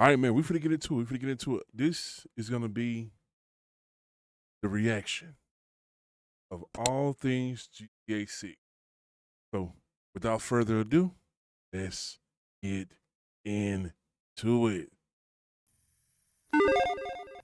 All right, man, we finna get into it. We finna get into it. This is gonna be the reaction of all things GTA 6. So, without further ado, let's get into it.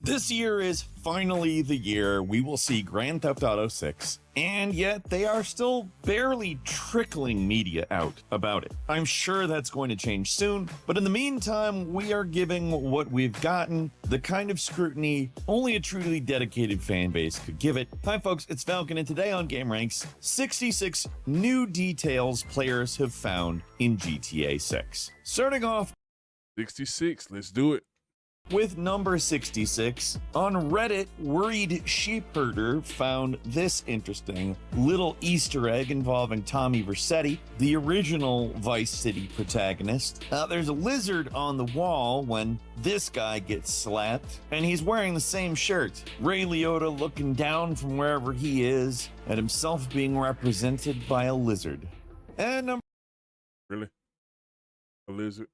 This year is finally the year we will see Grand Theft Auto 6, and yet they are still barely trickling media out about it. I'm sure that's going to change soon, but in the meantime, we are giving what we've gotten the kind of scrutiny only a truly dedicated fan base could give it. Hi folks, it's Falcon, and today on GameRanks, 66 new details players have found in GTA 6. Starting off 66, let's do it. with number 66, on Reddit, Worried Sheep Herder found this interesting little Easter egg involving Tommy Vercetti, the original Vice City protagonist. There's a lizard on the wall when this guy gets slapped, and he's wearing the same shirt. Ray Liotta looking down from wherever he is at himself being represented by a lizard. And number Really? A lizard?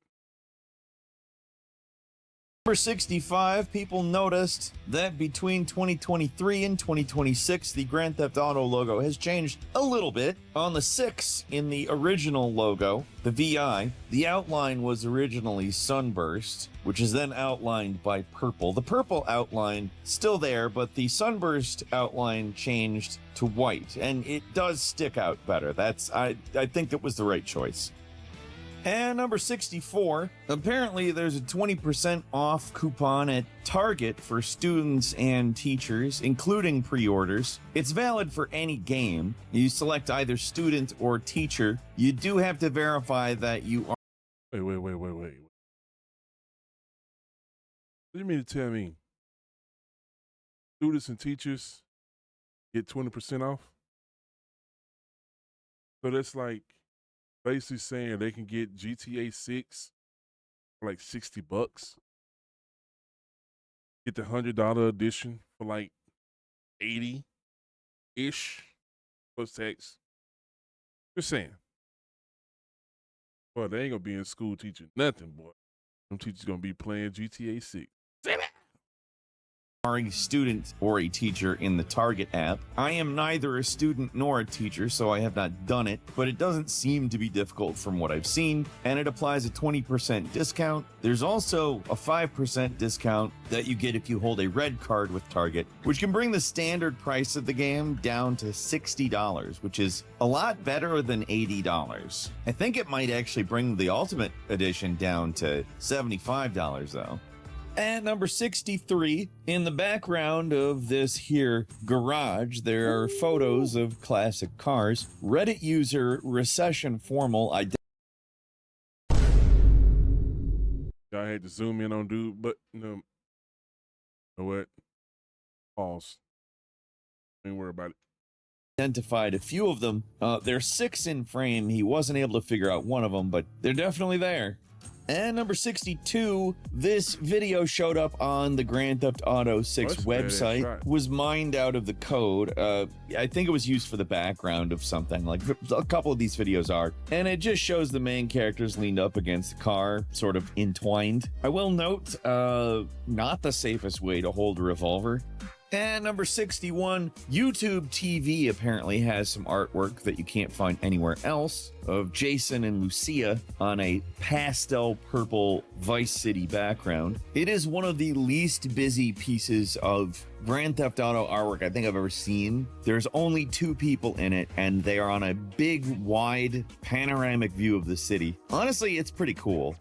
Number 65, people noticed that between 2023 and 2026, the Grand Theft Auto logo has changed a little bit. On the 6 in the original logo, the VI, the outline was originally sunburst, which is then outlined by purple. The purple outline still there, but the sunburst outline changed to white, and it does stick out better. I think it was the right choice. And number 64, apparently there's a 20% off coupon at Target for students and teachers, including pre-orders. It's valid for any game. You select either student or teacher. You do have to verify that you are. Wait. What do you mean to tell me students and teachers get 20% off? So that's like basically saying they can get GTA 6 for like $60. Get the $100 edition for like 80-ish plus tax. Just saying. Boy, they ain't gonna be in school teaching nothing, boy. Them teachers gonna be playing GTA 6. Are a student or a teacher in the Target app. I am neither a student nor a teacher, so I have not done it, but it doesn't seem to be difficult from what I've seen, and it applies a 20% discount. There's also a 5% discount that you get if you hold a red card with Target, which can bring the standard price of the game down to $60, which is a lot better than $80. I think it might actually bring the Ultimate Edition down to $75 though. And number 63, in the background of this here garage, there are photos of classic cars. Reddit user Recession Formal I had to zoom in on dude, but you know what? Pause. Don't worry about it. identified a few of them. There's 6 in frame. He wasn't able to figure out one of them, but they're definitely there. And number 62, this video showed up on the Grand Theft Auto 6 website, was mined out of the code. I think it was used for the background of something, like a couple of these videos are. And it just shows the main characters leaned up against the car, sort of entwined. I will note, not the safest way to hold a revolver. And number 61, YouTube TV apparently has some artwork that you can't find anywhere else of Jason and Lucia on a pastel purple Vice City background. It is one of the least busy pieces of Grand Theft Auto artwork I think I've ever seen. There's only 2 people in it, and they are on a big, wide, panoramic view of the city. Honestly, it's pretty cool.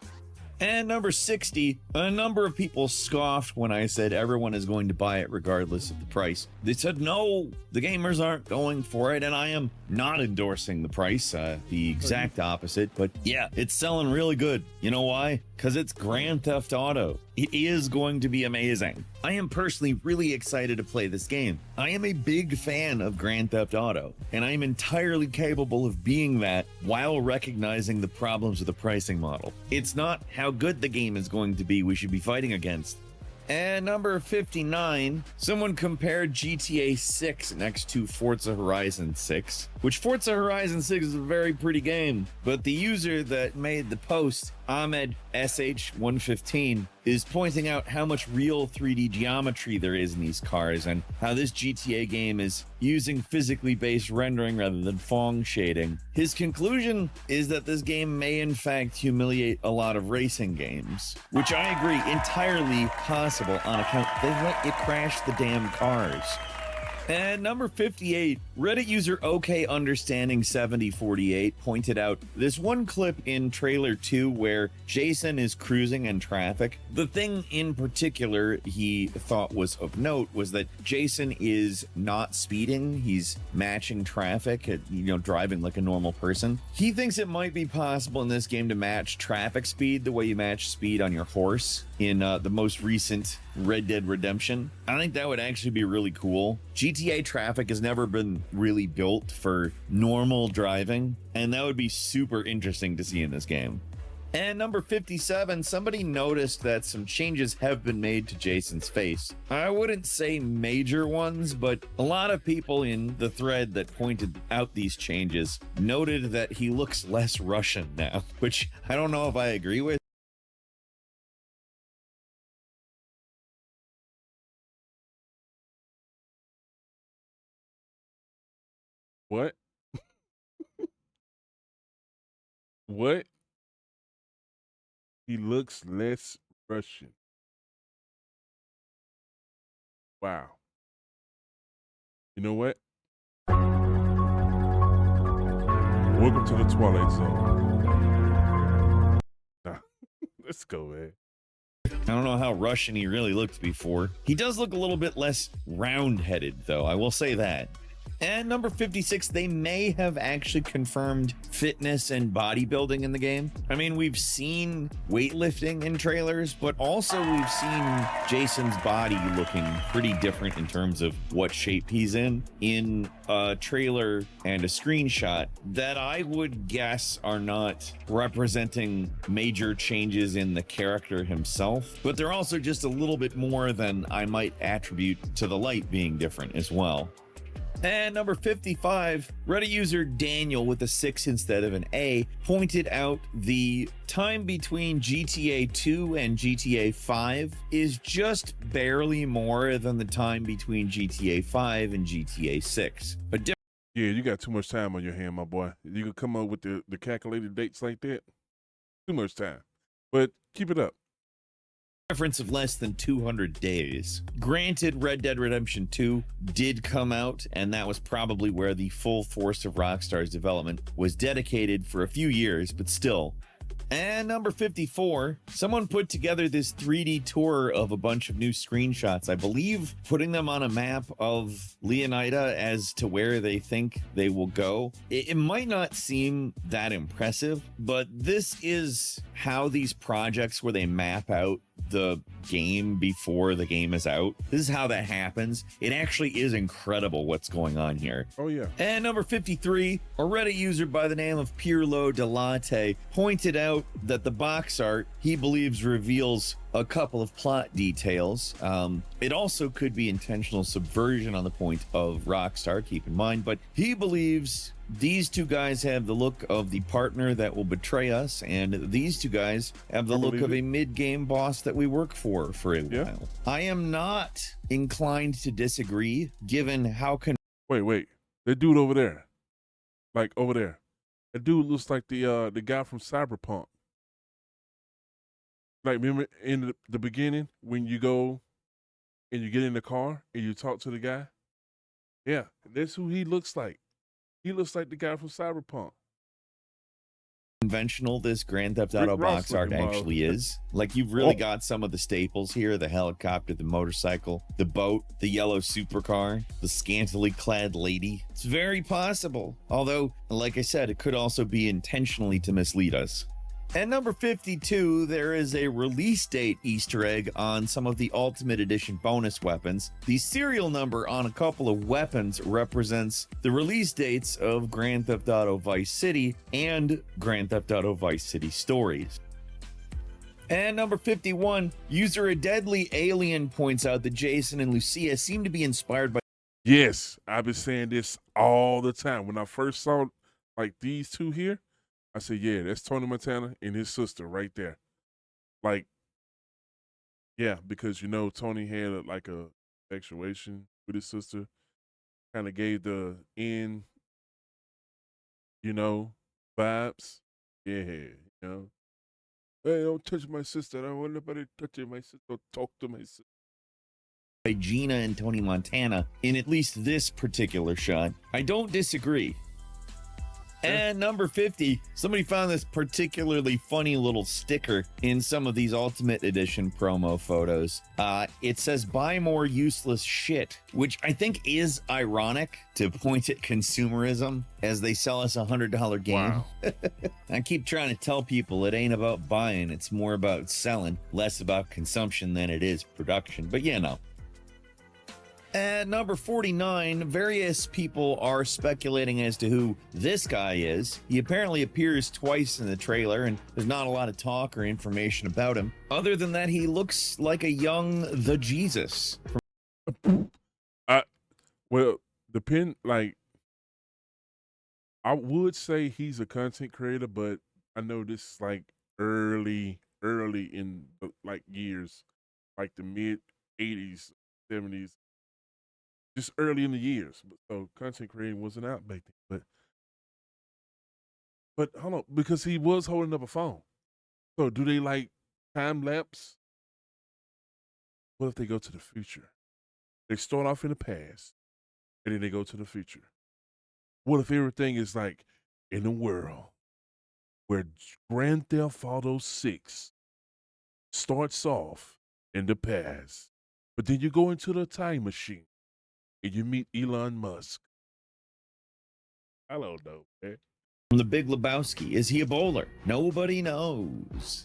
And number 60, a number of people scoffed when I said everyone is going to buy it regardless of the price. They said, no, the gamers aren't going for it, and I am not endorsing the price, the exact opposite. But yeah, it's selling really good. You know why? Because it's Grand Theft Auto. It is going to be amazing. I am personally really excited to play this game. I am a big fan of Grand Theft Auto, and I am entirely capable of being that while recognizing the problems with the pricing model. It's not how good the game is going to be we should be fighting against. And number 59, someone compared GTA 6 next to Forza Horizon 6, which Forza Horizon 6 is a very pretty game, but the user that made the post, Ahmed SH115, is pointing out how much real 3D geometry there is in these cars and how this GTA game is using physically based rendering rather than Phong shading. His conclusion is that this game may in fact humiliate a lot of racing games, which I agree entirely possible on account they let you crash the damn cars. And number 58, Reddit user OK Understanding 7048 pointed out this one clip in trailer 2 where Jason is cruising in traffic. The thing in particular he thought was of note was that Jason is not speeding. He's matching traffic, driving like a normal person. He thinks it might be possible in this game to match traffic speed the way you match speed on your horse in the most recent Red Dead Redemption. I think that would actually be really cool. GTA traffic has never been really built for normal driving, and that would be super interesting to see in this game. And number 57, somebody noticed that some changes have been made to Jason's face. I wouldn't say major ones, but a lot of people in the thread that pointed out these changes noted that he looks less Russian now, which I don't know if I agree with. What? What? He looks less Russian. Wow. You know what? Welcome to the Twilight Zone. Nah, let's go, man. I don't know how Russian he really looked before. He does look a little bit less round-headed, though, I will say that. And number 56, they may have actually confirmed fitness and bodybuilding in the game. I mean, we've seen weightlifting in trailers, but also we've seen Jason's body looking pretty different in terms of what shape he's in a trailer and a screenshot that I would guess are not representing major changes in the character himself, but they're also just a little bit more than I might attribute to the light being different as well. And number 55, Reddit user Daniel with a 6 instead of an A pointed out the time between GTA 2 and GTA 5 is just barely more than the time between GTA 5 and GTA 6. Yeah, you got too much time on your hand, my boy. You could come up with the calculated dates like that. Too much time. But keep it up. Difference of less than 200 days. Granted, Red Dead Redemption 2 did come out, and that was probably where the full force of Rockstar's development was dedicated for a few years, but still. And number 54, someone put together this 3D tour of a bunch of new screenshots, I believe putting them on a map of Leonida as to where they think they will go. It might not seem that impressive, but this is how these projects where they map out the game before the game is out. This is how that happens. It actually is incredible what's going on here. Oh, yeah. And number 53, a Reddit user by the name of Pirlo Delate pointed out that the box art he believes reveals a couple of plot details. It also could be intentional subversion on the point of Rockstar, keep in mind, but he believes these two guys have the look of the partner that will betray us, and these two guys have the look of a mid-game boss that we work for a while. I am not inclined to disagree, given how Wait. That dude over there. Like, over there. That dude looks like the guy from Cyberpunk. Like, remember in the beginning when you go and you get in the car and you talk to the guy? Yeah, that's who he looks like. He looks like the guy from Cyberpunk. conventional this Grand Theft Auto box art actually is. Like, you've really got some of the staples here: the helicopter, the motorcycle, the boat, the yellow supercar, the scantily clad lady. It's very possible. Although, like I said, it could also be intentionally to mislead us. At number 52, there is a release date Easter egg on some of the Ultimate Edition bonus weapons. The serial number on a couple of weapons represents the release dates of Grand Theft Auto Vice City and Grand Theft Auto Vice City Stories. And number 51, user A Deadly Alien points out that Jason and Lucia seem to be inspired by. Yes, I've been saying this all the time. When I first saw like these two here, I said, yeah, that's Tony Montana and his sister right there. Like, yeah, because Tony had like a actuation with his sister, kind of gave the end, vibes. Yeah. Hey, don't touch my sister. I don't want nobody touching my sister. Don't talk to my sister. By Gina and Tony Montana in at least this particular shot. I don't disagree. And number 50, somebody found this particularly funny little sticker in some of these Ultimate Edition promo photos. It says, buy more useless shit, which I think is ironic to point at consumerism as they sell us a $100 game. Wow. I keep trying to tell people it ain't about buying, it's more about selling, less about consumption than it is production. But At number 49, various people are speculating as to who this guy is. He apparently appears twice in the trailer, and there's not a lot of talk or information about him. Other than that, he looks like a young The Jesus. I would say he's a content creator, but I know this is like early in the years, like the mid 80s, 70s. Just early in the years, so content creating wasn't out back then. But hold on, because he was holding up a phone. So do they like time lapse? What if they go to the future? They start off in the past, and then they go to the future. What if everything is like in a world where Grand Theft Auto 6 starts off in the past, but then you go into the time machine and you meet Elon Musk? I don't know, man. From The Big Lebowski, is he a bowler? Nobody knows.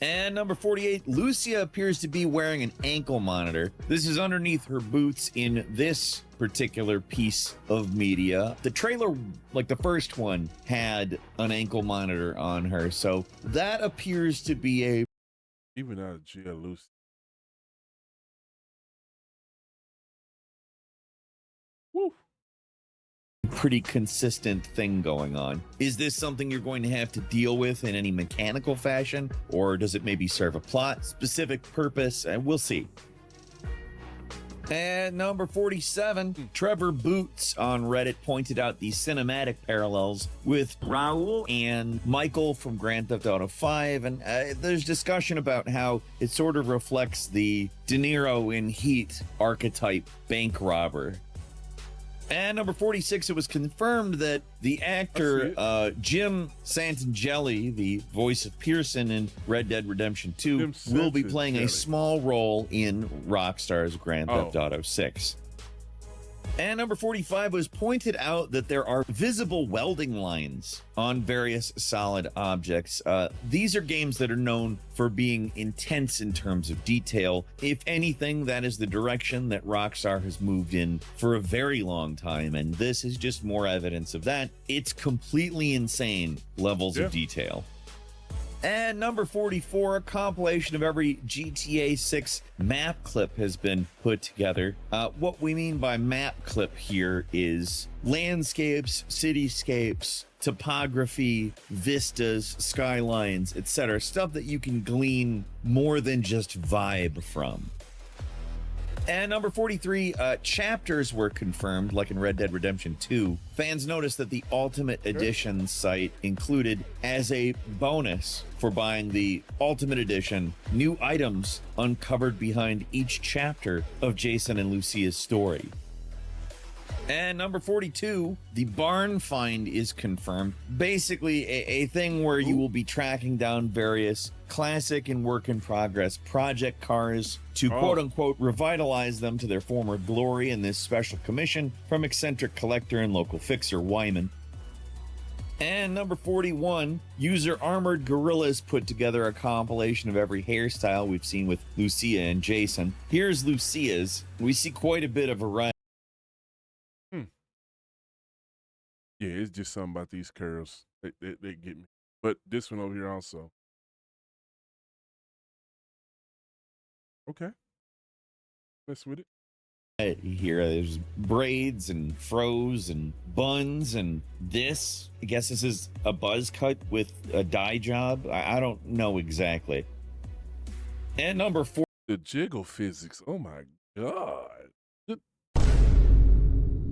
And number 48, Lucia appears to be wearing an ankle monitor. This is underneath her boots in this particular piece of media. The trailer, like the first one, had an ankle monitor on her, so that appears to be a... Even out of jail, Lucy. Woo. Pretty consistent thing going on. Is this something you're going to have to deal with in any mechanical fashion, or does it maybe serve a plot, specific purpose? And we'll see. And number 47, Trevor Boots on Reddit pointed out the cinematic parallels with Raul and Michael from Grand Theft Auto 5, and there's discussion about how it sort of reflects the De Niro in Heat archetype bank robber. And number 46, it was confirmed that the actor Jim Santangeli, the voice of Pearson in Red Dead Redemption 2, will be playing a small role in Rockstar's Grand Theft Auto 6. And number 45 was pointed out that there are visible welding lines on various solid objects. These are games that are known for being intense in terms of detail. If anything, that is the direction that Rockstar has moved in for a very long time, and this is just more evidence of that. It's completely insane levels of detail. And number 44, a compilation of every GTA 6 map clip has been put together. What we mean by map clip here is landscapes, cityscapes, topography, vistas, skylines, etc. Stuff that you can glean more than just vibe from. And number 43, chapters were confirmed, like in Red Dead Redemption 2. Fans noticed that the Ultimate Edition site included, as a bonus for buying the Ultimate Edition, new items uncovered behind each chapter of Jason and Lucia's story. And number 42, the barn find is confirmed. Basically, a thing where you will be tracking down various classic and work-in-progress project cars to quote-unquote revitalize them to their former glory in this special commission from eccentric collector and local fixer Wyman. And number 41, user Armored Gorillas put together a compilation of every hairstyle we've seen with Lucia and Jason. Here's Lucia's. We see quite a bit of variety. Yeah, it's just something about these curls. They get me. But this one over here also. Okay. Mess with it. Here, there's braids and froze and buns, and this, I guess this is a buzz cut with a dye job. I don't know exactly. And number 4. The jiggle physics. Oh my God. You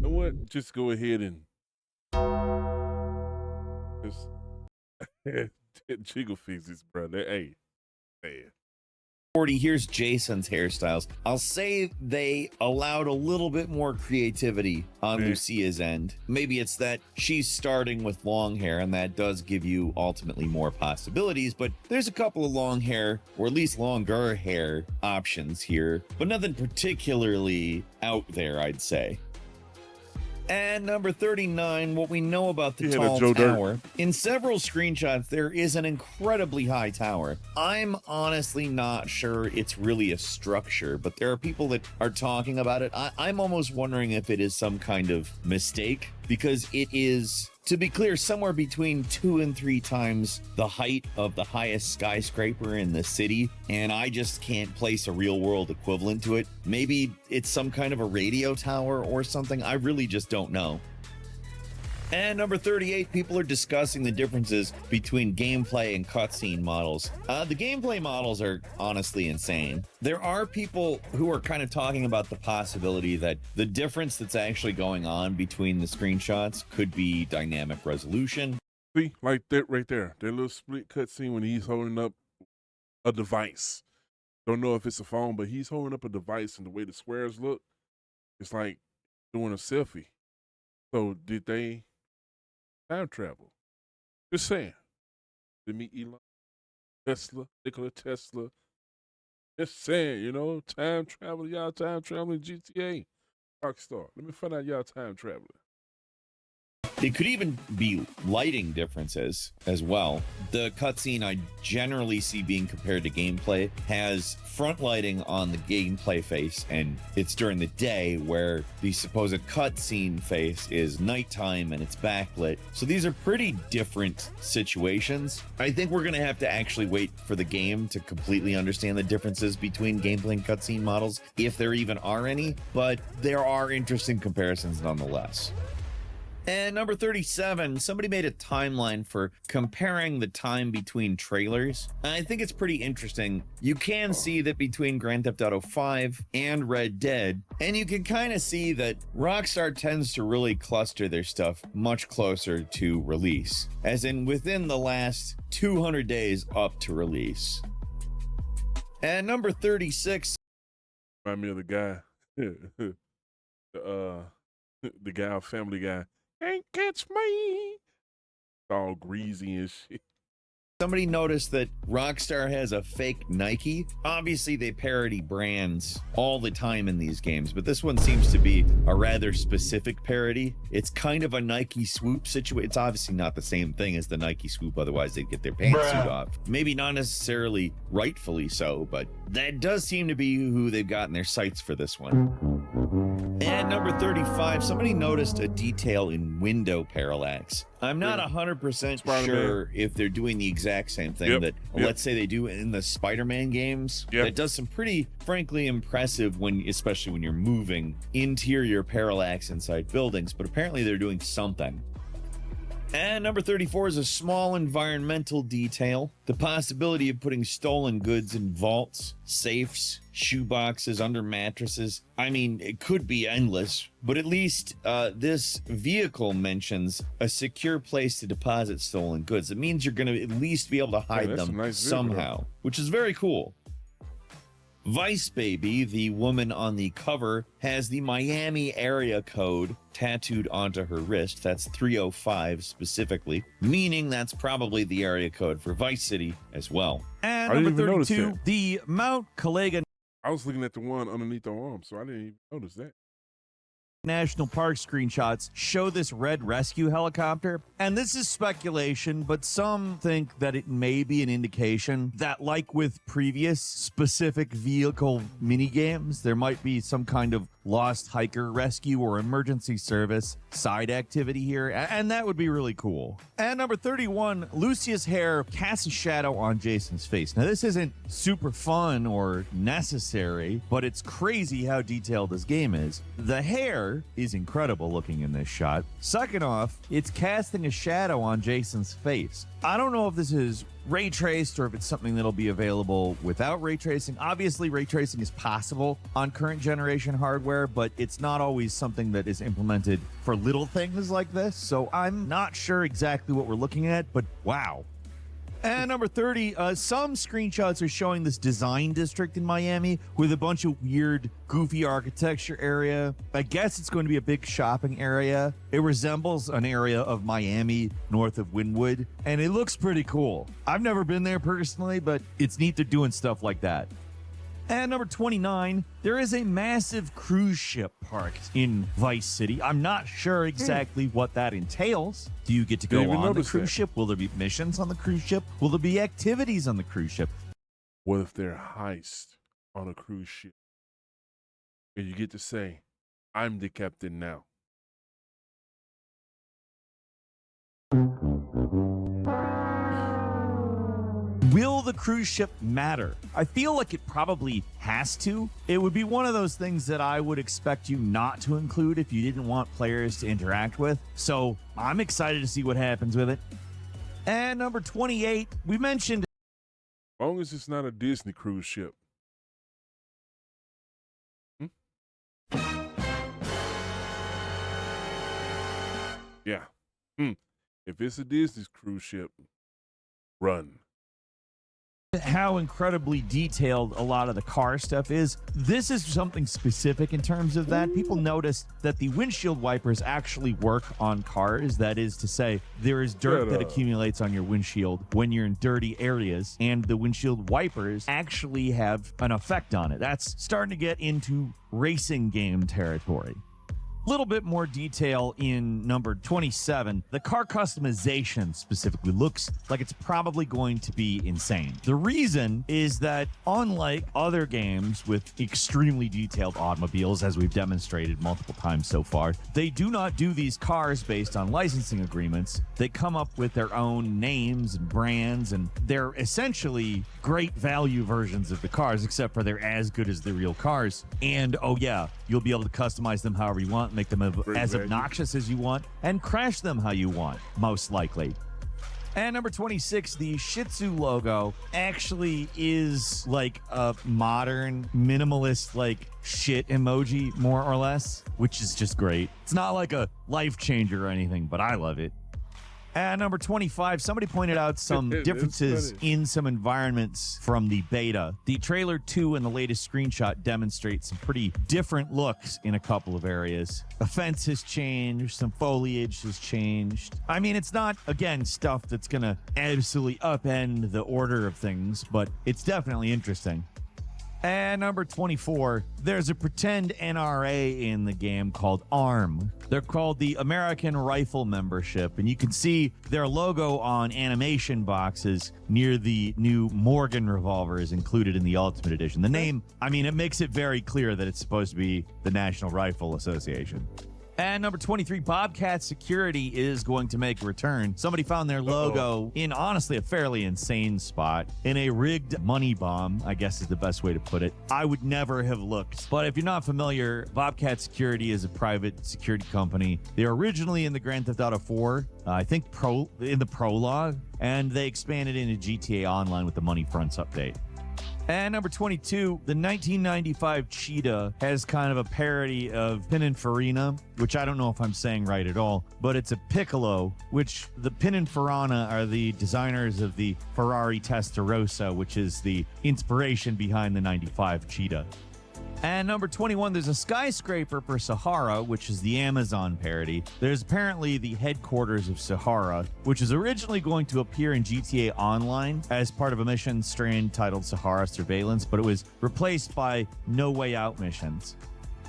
know what? Just go ahead and just jiggle physics, bro. Hey, man. 40, here's Jason's hairstyles. I'll say they allowed a little bit more creativity on Lucia's end. Maybe it's that she's starting with long hair, and that does give you ultimately more possibilities, but there's a couple of long hair, or at least longer hair options here, but nothing particularly out there, I'd say. And number 39, what we know about the tall tower. In several screenshots, there is an incredibly high tower. I'm honestly not sure it's really a structure, but there are people that are talking about it. I'm almost wondering if it is some kind of mistake, because it is, to be clear, somewhere between 2 and 3 times the height of the highest skyscraper in the city, and I just can't place a real world equivalent to it. Maybe it's some kind of a radio tower or something. I really just don't know. And number 38, people are discussing the differences between gameplay and cutscene models. The gameplay models are honestly insane. There are people who are kind of talking about the possibility that the difference that's actually going on between the screenshots could be dynamic resolution. See, like that right there, that little split cutscene when he's holding up a device. Don't know if it's a phone, but he's holding up a device, and the way the squares look, it's like doing a selfie. So did they time travel? Just saying. Did meet Elon Tesla, Nikola Tesla? Just saying, you know, time travel, y'all time traveling GTA. Rockstar. Let me find out y'all time traveling. It could even be lighting differences as well. The cutscene I generally see being compared to gameplay has front lighting on the gameplay face, and it's during the day, where the supposed cutscene face is nighttime and it's backlit. So these are pretty different situations. I think we're going to have to actually wait for the game to completely understand the differences between gameplay and cutscene models, if there even are any, but there are interesting comparisons nonetheless. And number 37, somebody made a timeline for comparing the time between trailers. I think it's pretty interesting. You can see that between Grand Theft Auto 5 and Red Dead, and you can kind of see that Rockstar tends to really cluster their stuff much closer to release, as in within the last 200 days up to release. And number 36. Remind me of the guy, the guy, Family Guy. Can't catch me. All greasy and shit. Somebody noticed that Rockstar has a fake Nike. Obviously, they parody brands all the time in these games, but this one seems to be a rather specific parody. It's kind of a Nike swoop situation. It's obviously not the same thing as the Nike swoop, otherwise they'd get their pantsuit off. Maybe not necessarily rightfully so, but that does seem to be who they've got in their sights for this one. And number 35, somebody noticed a detail in window parallax. I'm not 100% sure if they're doing the exact same thing that, let's say, they do in the Spider-Man games. That does some pretty, frankly, impressive, especially when you're moving interior parallax inside buildings, but apparently they're doing something. And number 34 is a small environmental detail. The possibility of putting stolen goods in vaults, safes, shoeboxes, under mattresses. I mean, it could be endless, but at least this vehicle mentions a secure place to deposit stolen goods. It means you're going to at least be able to hide them somehow, which is very cool. Vice Baby, the woman on the cover, has the Miami area code tattooed onto her wrist. That's 305 specifically, meaning that's probably the area code for Vice City as well. And number 32, the Mount Calaga. I was looking at the one underneath the arm, so I didn't even notice that. National Park screenshots show this red rescue helicopter, and this is speculation, but some think that it may be an indication that, like with previous specific vehicle mini games, there might be some kind of lost hiker rescue or emergency service side activity here, and that would be really cool. And number 31, Lucius Hare casts a shadow on Jason's face. Now, this isn't super fun or necessary, but it's crazy how detailed this game is. The hair is incredible looking in this shot. Second off, it's casting a shadow on Jason's face. I don't know if this is ray traced or if it's something that'll be available without ray tracing. Obviously, ray tracing is possible on current generation hardware, but it's not always something that is implemented for little things like this. So I'm not sure exactly what we're looking at, but wow. And number 30, some screenshots are showing this design district in Miami with a bunch of weird, goofy architecture area. I guess it's going to be a big shopping area. It resembles an area of Miami north of Wynwood, and it looks pretty cool. I've never been there personally, but it's neat they're doing stuff like that. And number 29, there is a massive cruise ship parked in Vice City. I'm not sure exactly what that entails. Do you get to go on the cruise ship? Will there be missions on the cruise ship? Will there be activities on the cruise ship? What if they're heist on a cruise ship? And you get to say, I'm the captain now. Will the cruise ship matter? I feel like it probably has to. It would be one of those things that I would expect you not to include if you didn't want players to interact with. So I'm excited to see what happens with it. And number 28, we mentioned. As long as it's not a Disney cruise ship. Yeah. If it's a Disney cruise ship, run. How incredibly detailed a lot of the car stuff is. This is something specific in terms of that. People notice that the windshield wipers actually work on cars. That is to say, there is dirt that accumulates on your windshield when you're in dirty areas, and the windshield wipers actually have an effect on it. That's starting to get into racing game territory. Little bit more detail in number 27. The car customization specifically looks like it's probably going to be insane. The reason is that unlike other games with extremely detailed automobiles, as we've demonstrated multiple times so far, they do not do these cars based on licensing agreements. They come up with their own names and brands, and they're essentially great value versions of the cars, except for they're as good as the real cars. And oh yeah, you'll be able to customize them however you want, make them as obnoxious as you want, and crash them how you want, most likely. And number 26, the Shih Tzu logo actually is like a modern, minimalist, like shit emoji, more or less, which is just great. It's not like a life changer or anything, but I love it. And number 25, somebody pointed out some differences in some environments from the beta. The trailer 2 and the latest screenshot demonstrate some pretty different looks in a couple of areas. A fence has changed, some foliage has changed. I mean, it's not, again, stuff that's going to absolutely upend the order of things, but it's definitely interesting. And number 24, there's a pretend NRA in the game called ARM. They're called the American Rifle Membership, and you can see their logo on animation boxes near the new Morgan revolvers included in the Ultimate Edition. The name, I mean, it makes it very clear that it's supposed to be the National Rifle Association. And number 23, Bobcat Security is going to make a return. Somebody found their logo in, honestly, a fairly insane spot in a rigged money bomb, I guess is the best way to put it. I would never have looked. But if you're not familiar, Bobcat Security is a private security company. They were originally in the Grand Theft Auto 4, I think in the prologue, and they expanded into GTA Online with the Money Fronts update. And number 22, the 1995 Cheetah has kind of a parody of Pininfarina, which I don't know if I'm saying right at all, but it's a Piccolo, which the Pininfarina are the designers of the Ferrari Testarossa, which is the inspiration behind the 95 Cheetah. And number 21, there's a skyscraper for Sahara, which is the Amazon parody. There's apparently the headquarters of Sahara, which is originally going to appear in GTA Online as part of a mission strand titled Sahara Surveillance, but it was replaced by No Way Out missions.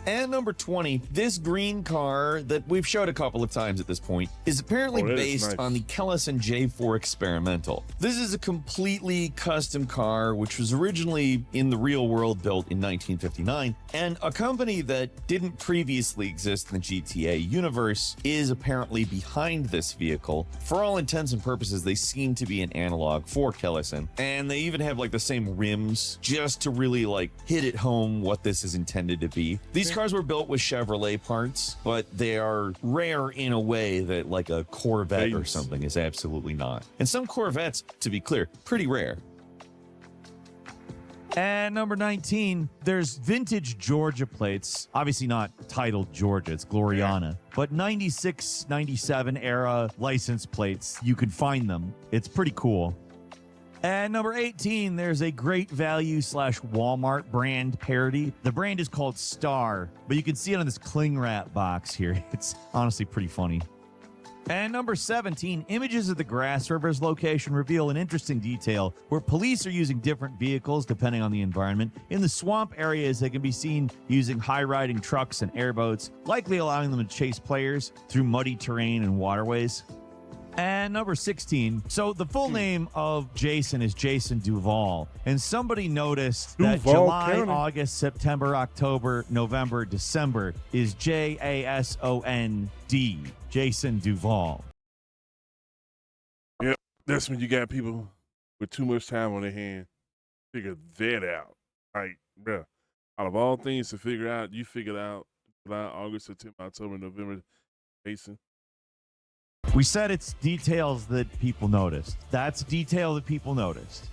And number 20, this green car that we've showed a couple of times at this point is apparently that is based nice. on the Kellison J4 Experimental. This is a completely custom car which was originally in the real world built in 1959, and a company that didn't previously exist in the GTA universe is apparently behind this vehicle. For all intents and purposes, they seem to be an analog for Kellison, and they even have like the same rims just to really like hit it home what this is intended to be. These cars were built with Chevrolet parts, but they are rare in a way that like a Corvette or Thanks. something is absolutely not. And some Corvettes, to be clear, pretty rare. And number 19, there's vintage Georgia plates. Obviously not titled Georgia, it's Gloriana. But 96, 97 era license plates, you can find them. It's pretty cool. And number 18, there's a Great Value / Walmart brand parody. The brand is called Star, but you can see it on this cling wrap box here. It's honestly pretty funny. And number 17, images of the Grass Rivers location reveal an interesting detail where police are using different vehicles depending on the environment. In the swamp areas, they can be seen using high-riding trucks and airboats, likely allowing them to chase players through muddy terrain and waterways. And number 16, so the full name of Jason is Jason Duval, and somebody noticed that Duval July, County. August, September, October, November, December is Jasond, Jason Duval. Yep, that's when you got people with too much time on their hand figure that out. Like, bruh, out of all things to figure out, you figured out July, August, September, October, November, Jason. We said it's details that people noticed. That's detail that people noticed.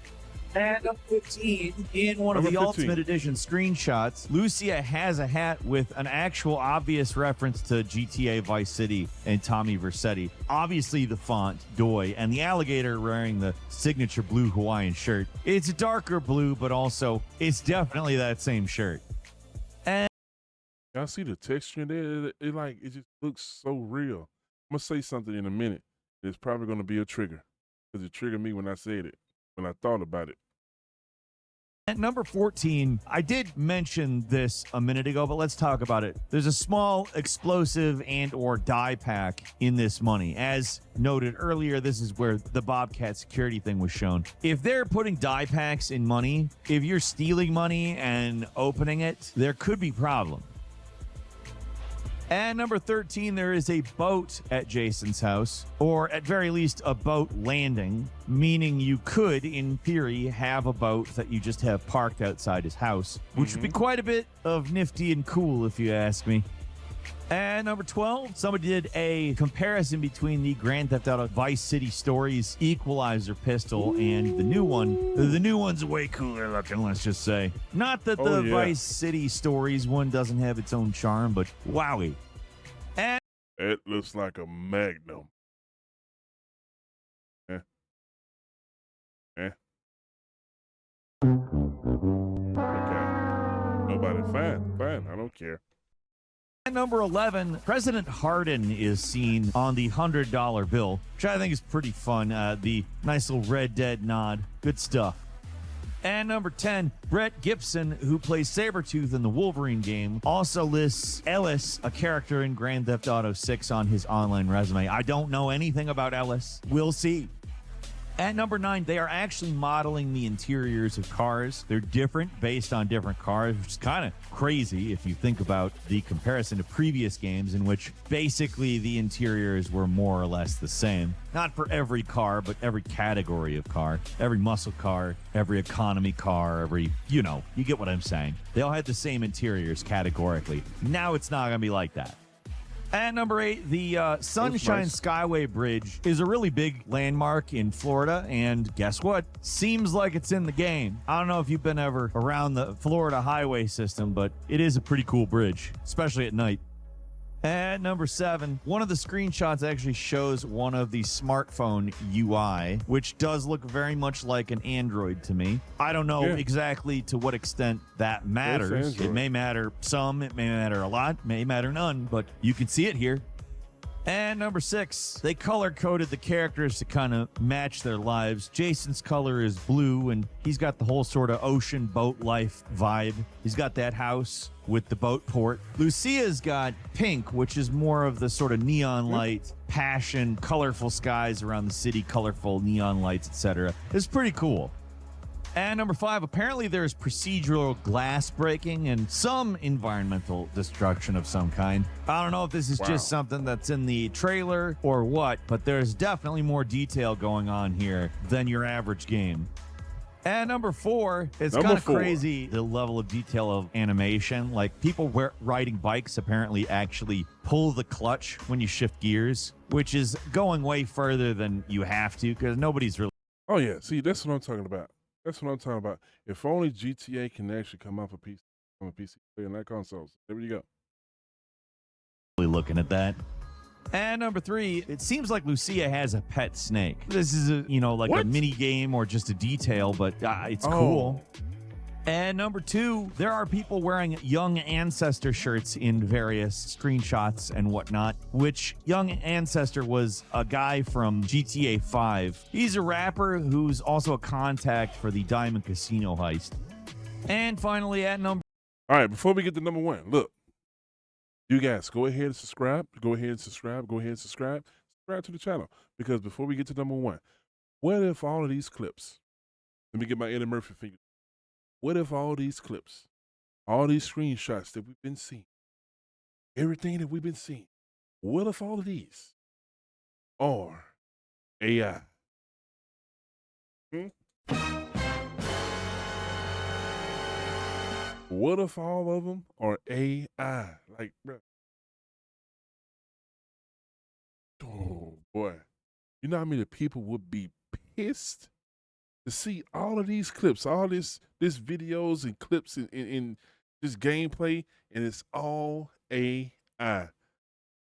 And number 15, in one of Number the 15. Ultimate Edition screenshots, Lucia has a hat with an actual obvious reference to GTA Vice City and Tommy Vercetti. Obviously the font, Doi, and the alligator wearing the signature blue Hawaiian shirt. It's a darker blue, but also it's definitely that same shirt. Y'all see the texture in there? It just looks so real. I'm gonna say something in a minute. It's probably gonna be a trigger because it triggered me when I said it, when I thought about it. At number 14, I did mention this a minute ago, but let's talk about it. There's a small explosive and or die pack in this money. As noted earlier, this is where the Bobcat security thing was shown. If they're putting die packs in money, if you're stealing money and opening it, there could be problems. And number 13, there is a boat at Jason's house, or at very least a boat landing, meaning you could, in theory, have a boat that you just have parked outside his house, which would be quite a bit of nifty and cool, if you ask me. And number 12, somebody did a comparison between the Grand Theft Auto Vice City Stories Equalizer pistol and the new one. The new one's way cooler looking, let's just say. Not that the Oh, yeah. Vice City Stories one doesn't have its own charm, but wowie. And It looks like a Magnum. Eh. Okay. Nobody. Fine. I don't care. at number 11, President Hardin is seen on the $100 bill, which I think is pretty fun. The nice little Red Dead nod. Good stuff. And number 10, Brett Gibson, who plays Sabretooth in the Wolverine game, also lists Ellis, a character in Grand Theft Auto 6, on his online resume. I don't know anything about Ellis. We'll see. At number 9, they are actually modeling the interiors of cars. They're different based on different cars, which is kind of crazy if you think about the comparison to previous games in which basically the interiors were more or less the same. Not for every car, but every category of car. Every muscle car, every economy car, every, you get what I'm saying. They all had the same interiors categorically. Now it's not going to be like that. At number 8, the Sunshine nice. Skyway Bridge is a really big landmark in Florida, and guess what? Seems like it's in the game. I don't know if you've been ever around the Florida highway system, but it is a pretty cool bridge, especially at night. At number 7, one of the screenshots actually shows one of the smartphone UI, which does look very much like an Android to me. I don't know Yeah. exactly to what extent that matters. It Android. may matter some, it may matter a lot, may matter none, but you can see it here. And number 6, they color coded the characters to kind of match their lives. Jason's color is blue, and he's got the whole sort of ocean boat life vibe. He's got that house with the boat port. Lucia's got pink, which is more of the sort of neon light, passion, colorful skies around the city, colorful neon lights, etc. It's pretty cool. And number 5, apparently there's procedural glass breaking and some environmental destruction of some kind. I don't know if this is just something that's in the trailer or what, but there's definitely more detail going on here than your average game. And number 4, it's kind of crazy the level of detail of animation. Like people riding bikes apparently actually pull the clutch when you shift gears, which is going way further than you have to because nobody's really. Oh yeah, see, that's what I'm talking about. That's what I'm talking about. If only GTA can actually come off a PC, on a PC player and not consoles. There you go. Looking at that. And number 3, it seems like Lucia has a pet snake. This is a, like a mini game or just a detail, but it's cool. And number 2, there are people wearing Young Ancestor shirts in various screenshots and whatnot, which Young Ancestor was a guy from GTA 5. He's a rapper who's also a contact for the Diamond Casino heist. And finally, at number. All right, before we get to number 1, look. You guys, go ahead and subscribe. Go ahead and subscribe. Go ahead and subscribe. Subscribe to the channel. Because before we get to number 1, what if all of these clips, let me get my Eddie Murphy finger. What if all these clips, all these screenshots that we've been seeing, everything that we've been seeing, what if all of these are AI? What if all of them are AI? Like, bro. Oh, boy. You know how many people would be pissed to see all of these clips, all this videos and clips in this gameplay, and it's all AI. And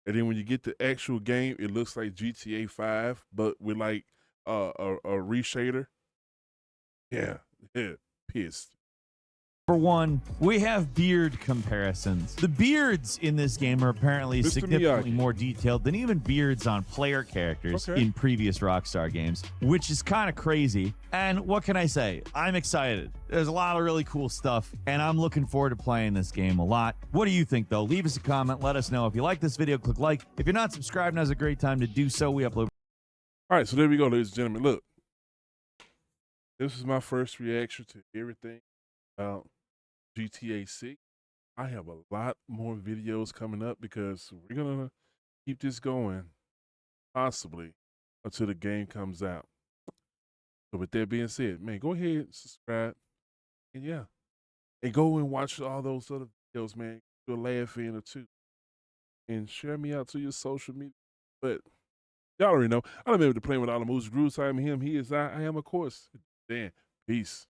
then when you get the actual game, it looks like GTA 5, but with like a reshader. Yeah, pissed. Number 1, we have beard comparisons. The beards in this game are apparently Mr. significantly Miyagi. more detailed than even beards on player characters in previous Rockstar games, which is kind of crazy. And what can I say? I'm excited. There's a lot of really cool stuff, and I'm looking forward to playing this game a lot. What do you think, though? Leave us a comment. Let us know. If you like this video, click like. If you're not subscribed, now's a great time to do so. We upload. All right, so there we go, ladies and gentlemen. Look, this is my first reaction to everything about GTA 6. I have a lot more videos coming up because we're going to keep this going, possibly, until the game comes out. So with that being said, man, go ahead and subscribe. And yeah, and go and watch all those other videos, man. Do a laugh in or two. And share me out to your social media. But y'all already know, I don't remember to play with all the moves, grooves. I am him, he is I am, of course. Dan, peace.